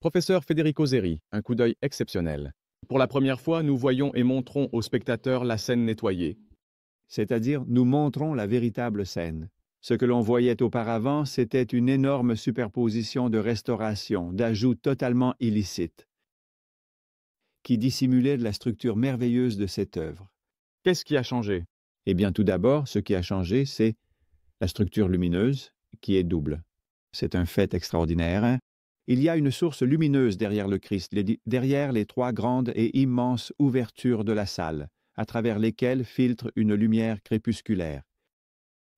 Professeur Federico Zeri, un coup d'œil exceptionnel. Pour la première fois, nous voyons et montrons aux spectateurs la scène nettoyée. C'est-à-dire, nous montrons la véritable scène. Ce que l'on voyait auparavant, c'était une énorme superposition de restauration, d'ajouts totalement illicites, qui dissimulait la structure merveilleuse de cette œuvre. Qu'est-ce qui a changé? Eh bien, tout d'abord, ce qui a changé, c'est la structure lumineuse, qui est double. C'est un fait extraordinaire, hein? Il y a une source lumineuse derrière le Christ, derrière les trois grandes et immenses ouvertures de la salle, à travers lesquelles filtre une lumière crépusculaire.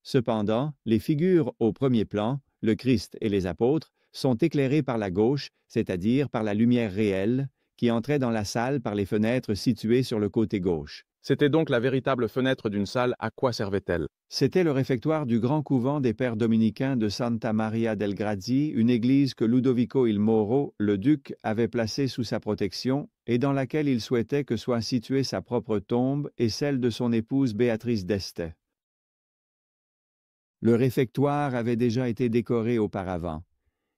Cependant, les figures au premier plan, le Christ et les apôtres, sont éclairées par la gauche, c'est-à-dire par la lumière réelle, qui entrait dans la salle par les fenêtres situées sur le côté gauche. C'était donc la véritable fenêtre d'une salle. À quoi servait-elle? C'était le réfectoire du grand couvent des pères dominicains de Santa Maria del Gradi, une église que Ludovico il Moro, le duc, avait placée sous sa protection et dans laquelle il souhaitait que soit située sa propre tombe et celle de son épouse Béatrice d'Este. Le réfectoire avait déjà été décoré auparavant.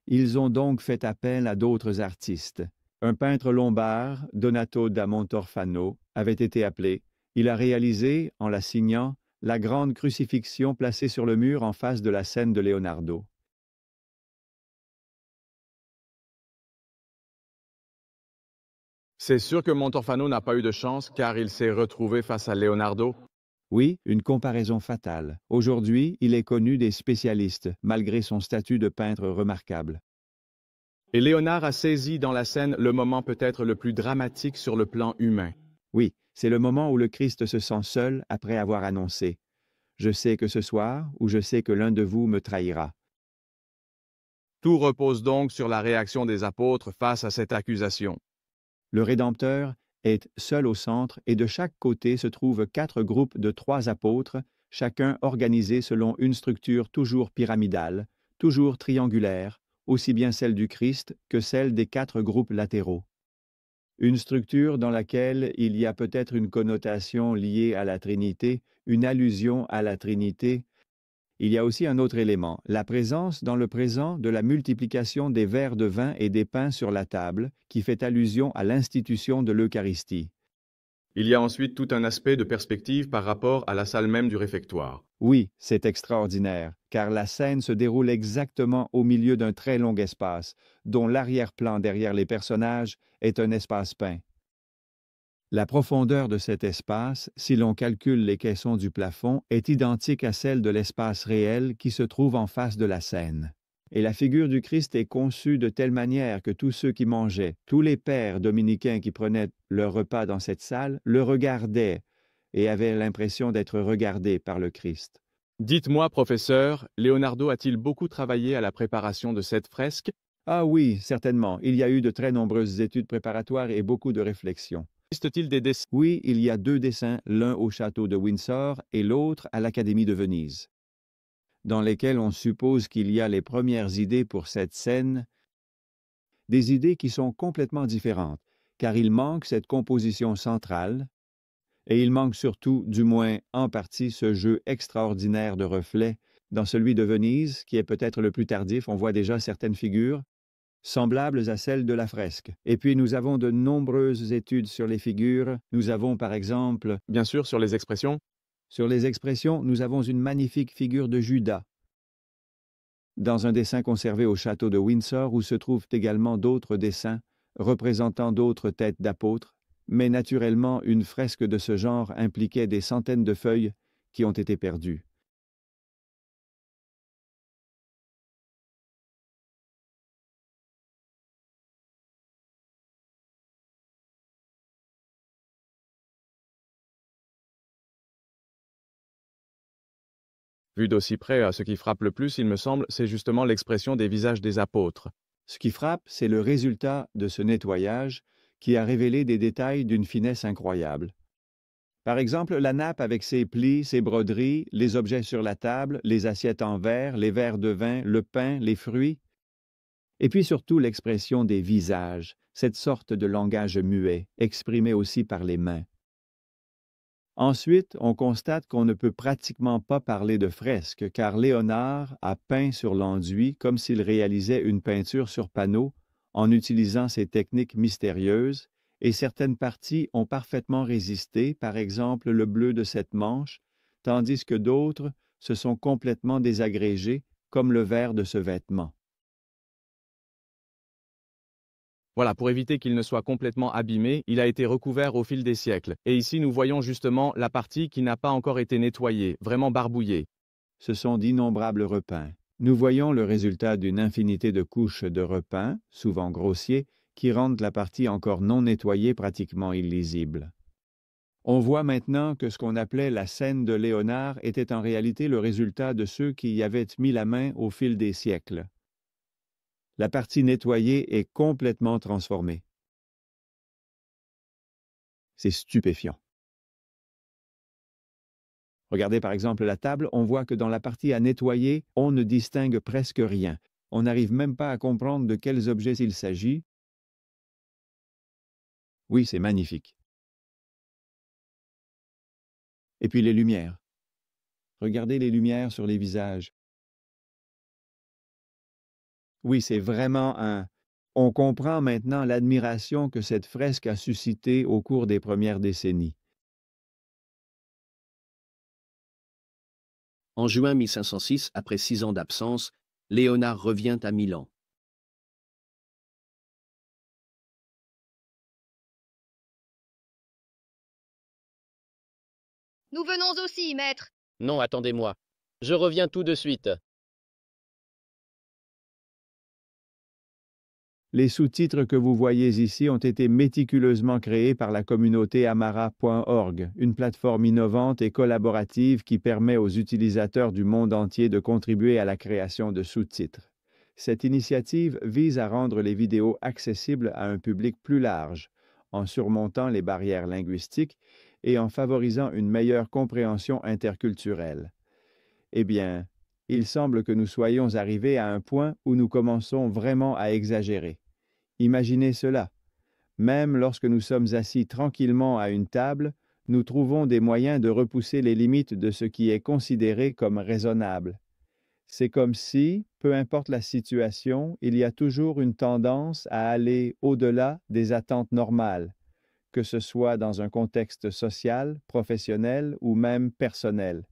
Ils ont donc fait appel à d'autres artistes. Un peintre lombard, Donato da Montorfano, avait été appelé. Il a réalisé, en la signant, la grande crucifixion placée sur le mur en face de la scène de Leonardo. C'est sûr que Montorfano n'a pas eu de chance car il s'est retrouvé face à Leonardo. Oui, une comparaison fatale. Aujourd'hui, il est connu des spécialistes, malgré son statut de peintre remarquable. Et Léonard a saisi dans la scène le moment peut-être le plus dramatique sur le plan humain. Oui, c'est le moment où le Christ se sent seul après avoir annoncé « Je sais que ce soir, ou je sais que l'un de vous me trahira ». Tout repose donc sur la réaction des apôtres face à cette accusation. Le Rédempteur est seul au centre et de chaque côté se trouvent 4 groupes de 3 apôtres, chacun organisé selon une structure toujours pyramidale, toujours triangulaire, aussi bien celle du Christ que celle des 4 groupes latéraux. Une structure dans laquelle il y a peut-être une connotation liée à la Trinité, une allusion à la Trinité. Il y a aussi un autre élément, la présence dans le présent de la multiplication des verres de vin et des pains sur la table, qui fait allusion à l'institution de l'Eucharistie. Il y a ensuite tout un aspect de perspective par rapport à la salle même du réfectoire. Oui, c'est extraordinaire, car la scène se déroule exactement au milieu d'un très long espace, dont l'arrière-plan derrière les personnages est un espace peint. La profondeur de cet espace, si l'on calcule les caissons du plafond, est identique à celle de l'espace réel qui se trouve en face de la scène. Et la figure du Christ est conçue de telle manière que tous ceux qui mangeaient, tous les pères dominicains qui prenaient leur repas dans cette salle, le regardaient et avaient l'impression d'être regardés par le Christ. Dites-moi, professeur, Leonardo a-t-il beaucoup travaillé à la préparation de cette fresque? Ah oui, certainement. Il y a eu de très nombreuses études préparatoires et beaucoup de réflexions. Existe-t-il des dessins? Oui, il y a 2 dessins, l'un au château de Windsor et l'autre à l'Académie de Venise, dans lesquels on suppose qu'il y a les premières idées pour cette scène, des idées qui sont complètement différentes, car il manque cette composition centrale, et il manque surtout, du moins en partie, ce jeu extraordinaire de reflets. Dans celui de Venise, qui est peut-être le plus tardif, on voit déjà certaines figures semblables à celles de la fresque. Et puis nous avons de nombreuses études sur les figures. Nous avons par exemple, Bien sûr, sur les expressions. sur les expressions, nous avons une magnifique figure de Judas, dans un dessin conservé au château de Windsor où se trouvent également d'autres dessins représentant d'autres têtes d'apôtres, mais naturellement une fresque de ce genre impliquait des centaines de feuilles qui ont été perdues. Vu d'aussi près, ce qui frappe le plus, il me semble, c'est justement l'expression des visages des apôtres. Ce qui frappe, c'est le résultat de ce nettoyage qui a révélé des détails d'une finesse incroyable. Par exemple, la nappe avec ses plis, ses broderies, les objets sur la table, les assiettes en verre, les verres de vin, le pain, les fruits. Et puis surtout l'expression des visages, cette sorte de langage muet, exprimé aussi par les mains. Ensuite, on constate qu'on ne peut pratiquement pas parler de fresque, car Léonard a peint sur l'enduit comme s'il réalisait une peinture sur panneau, en utilisant ces techniques mystérieuses, et certaines parties ont parfaitement résisté, par exemple le bleu de cette manche, tandis que d'autres se sont complètement désagrégées, comme le vert de ce vêtement. Voilà, pour éviter qu'il ne soit complètement abîmé, il a été recouvert au fil des siècles. Et ici, nous voyons justement la partie qui n'a pas encore été nettoyée, vraiment barbouillée. Ce sont d'innombrables repins. Nous voyons le résultat d'une infinité de couches de repins, souvent grossiers, qui rendent la partie encore non nettoyée pratiquement illisible. On voit maintenant que ce qu'on appelait la scène de Léonard était en réalité le résultat de ceux qui y avaient mis la main au fil des siècles. La partie nettoyée est complètement transformée. C'est stupéfiant. Regardez par exemple la table, on voit que dans la partie à nettoyer, on ne distingue presque rien. On n'arrive même pas à comprendre de quels objets il s'agit. Oui, c'est magnifique. Et puis les lumières. Regardez les lumières sur les visages. Oui, c'est vraiment un... On comprend maintenant l'admiration que cette fresque a suscitée au cours des premières décennies. En juin 1506, après 6 ans d'absence, Léonard revient à Milan. Nous venons aussi, maître. Non, attendez-moi. Je reviens tout de suite. Les sous-titres que vous voyez ici ont été méticuleusement créés par la communauté Amara.org, une plateforme innovante et collaborative qui permet aux utilisateurs du monde entier de contribuer à la création de sous-titres. Cette initiative vise à rendre les vidéos accessibles à un public plus large, en surmontant les barrières linguistiques et en favorisant une meilleure compréhension interculturelle. Eh bien, il semble que nous soyons arrivés à un point où nous commençons vraiment à exagérer. Imaginez cela. Même lorsque nous sommes assis tranquillement à une table, nous trouvons des moyens de repousser les limites de ce qui est considéré comme raisonnable. C'est comme si, peu importe la situation, il y a toujours une tendance à aller au-delà des attentes normales, que ce soit dans un contexte social, professionnel ou même personnel.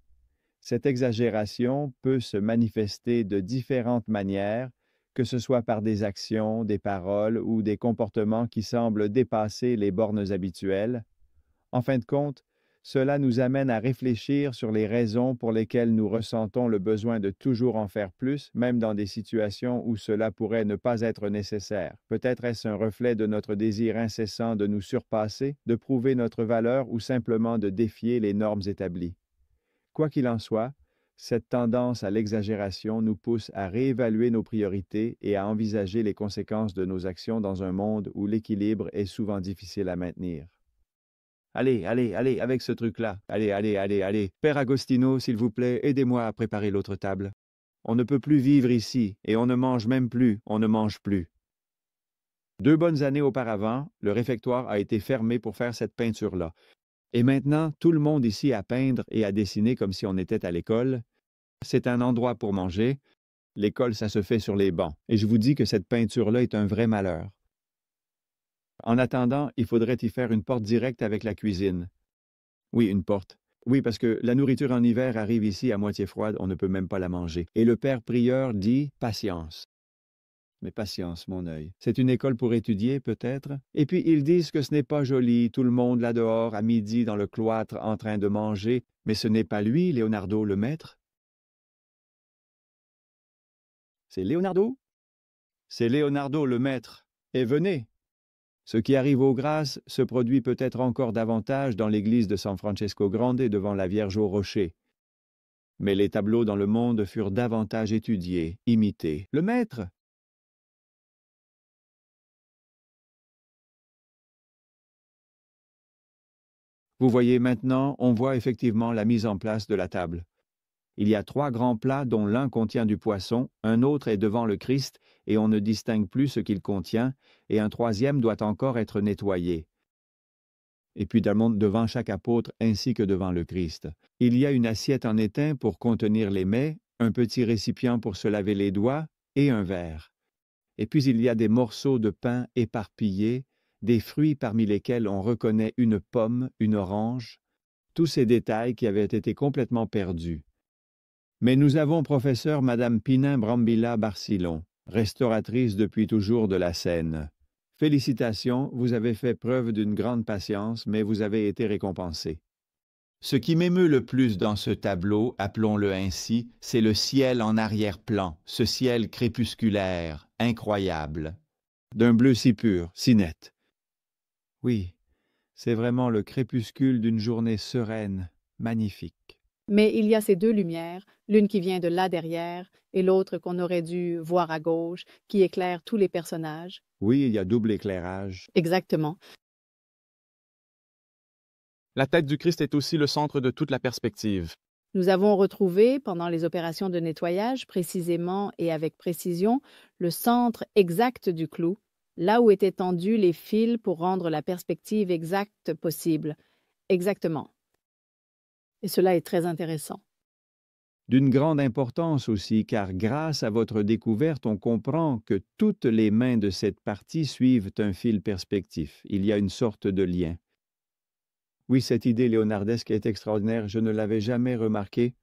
Cette exagération peut se manifester de différentes manières, que ce soit par des actions, des paroles ou des comportements qui semblent dépasser les bornes habituelles. En fin de compte, cela nous amène à réfléchir sur les raisons pour lesquelles nous ressentons le besoin de toujours en faire plus, même dans des situations où cela pourrait ne pas être nécessaire. Peut-être est-ce un reflet de notre désir incessant de nous surpasser, de prouver notre valeur ou simplement de défier les normes établies. Quoi qu'il en soit, cette tendance à l'exagération nous pousse à réévaluer nos priorités et à envisager les conséquences de nos actions dans un monde où l'équilibre est souvent difficile à maintenir. Allez, avec ce truc-là. Allez. Père Agostino, s'il vous plaît, aidez-moi à préparer l'autre table. On ne peut plus vivre ici, et on ne mange même plus, on ne mange plus. 2 bonnes années auparavant, le réfectoire a été fermé pour faire cette peinture-là. Et maintenant, tout le monde ici à peindre et à dessiner comme si on était à l'école. C'est un endroit pour manger. L'école, ça se fait sur les bancs. Et je vous dis que cette peinture-là est un vrai malheur. En attendant, il faudrait y faire une porte directe avec la cuisine. Oui, une porte. Oui, parce que la nourriture en hiver arrive ici à moitié froide, on ne peut même pas la manger. Et le père prieur dit « patience ». Mais patience, mon œil. C'est une école pour étudier, peut-être? Et puis ils disent que ce n'est pas joli, tout le monde là dehors, à midi, dans le cloître, en train de manger. Mais ce n'est pas lui, Leonardo, le maître? C'est Leonardo? C'est Leonardo, le maître. Et venez! Ce qui arrive aux grâces se produit peut-être encore davantage dans l'église de San Francesco Grande devant la Vierge au rocher. Mais les tableaux dans le monde furent davantage étudiés, imités. Le maître! Vous voyez maintenant, on voit effectivement la mise en place de la table. Il y a 3 grands plats dont l'un contient du poisson, un autre est devant le Christ et on ne distingue plus ce qu'il contient, et un 3e doit encore être nettoyé. Et puis devant chaque apôtre ainsi que devant le Christ. Il y a une assiette en étain pour contenir les mets, un petit récipient pour se laver les doigts et un verre. et puis il y a des morceaux de pain éparpillés, des fruits parmi lesquels on reconnaît une pomme, une orange, tous ces détails qui avaient été complètement perdus. Mais nous avons, professeur, Madame Pinin Brambilla Barcillon, restauratrice depuis toujours de la Seine. Félicitations, vous avez fait preuve d'une grande patience, mais vous avez été récompensé. Ce qui m'émeut le plus dans ce tableau, appelons-le ainsi, c'est le ciel en arrière-plan, ce ciel crépusculaire, incroyable, d'un bleu si pur, si net. Oui, c'est vraiment le crépuscule d'une journée sereine, magnifique. Mais il y a ces deux lumières, l'une qui vient de là derrière et l'autre qu'on aurait dû voir à gauche, qui éclaire tous les personnages. Oui, il y a double éclairage. Exactement. La tête du Christ est aussi le centre de toute la perspective. Nous avons retrouvé, pendant les opérations de nettoyage, précisément et avec précision, le centre exact du clou, là où étaient tendus les fils pour rendre la perspective exacte possible. Exactement. Et cela est très intéressant. D'une grande importance aussi, car grâce à votre découverte, on comprend que toutes les mains de cette partie suivent un fil perspectif. Il y a une sorte de lien. Oui, cette idée léonardesque est extraordinaire, je ne l'avais jamais remarquée.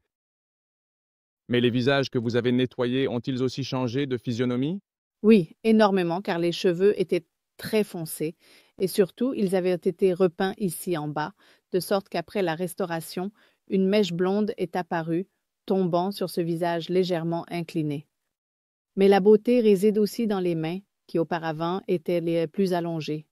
Mais les visages que vous avez nettoyés ont-ils aussi changé de physionomie? Oui, énormément, car les cheveux étaient très foncés et surtout, ils avaient été repeints ici en bas, de sorte qu'après la restauration, une mèche blonde est apparue, tombant sur ce visage légèrement incliné. Mais la beauté réside aussi dans les mains, qui auparavant étaient les plus allongées.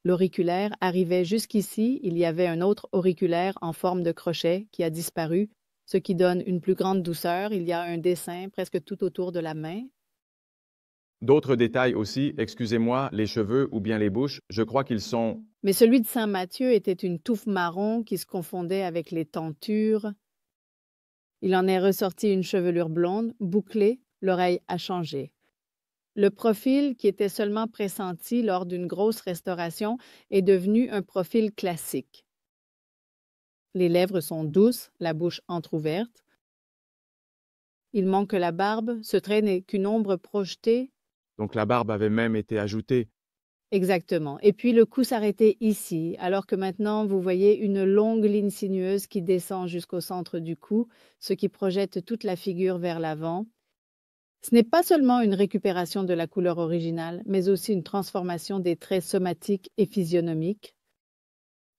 L'auriculaire arrivait jusqu'ici, il y avait un autre auriculaire en forme de crochet qui a disparu, ce qui donne une plus grande douceur. Il y a un dessin presque tout autour de la main. D'autres détails aussi, excusez-moi, les cheveux ou bien les bouches, je crois qu'ils sont... Mais celui de Saint Matthieu était une touffe marron qui se confondait avec les tentures. Il en est ressorti une chevelure blonde, bouclée, l'oreille a changé. Le profil, qui était seulement pressenti lors d'une grosse restauration, est devenu un profil classique. Les lèvres sont douces, la bouche entr'ouverte. Il manque la barbe, ce trait n'est qu'une ombre projetée. Donc la barbe avait même été ajoutée. Exactement. Et puis le cou s'arrêtait ici, alors que maintenant vous voyez une longue ligne sinueuse qui descend jusqu'au centre du cou, ce qui projette toute la figure vers l'avant. Ce n'est pas seulement une récupération de la couleur originale, mais aussi une transformation des traits somatiques et physionomiques.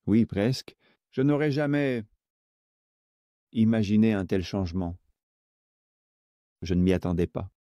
Oui, presque. Je n'aurais jamais imaginé un tel changement. Je ne m'y attendais pas.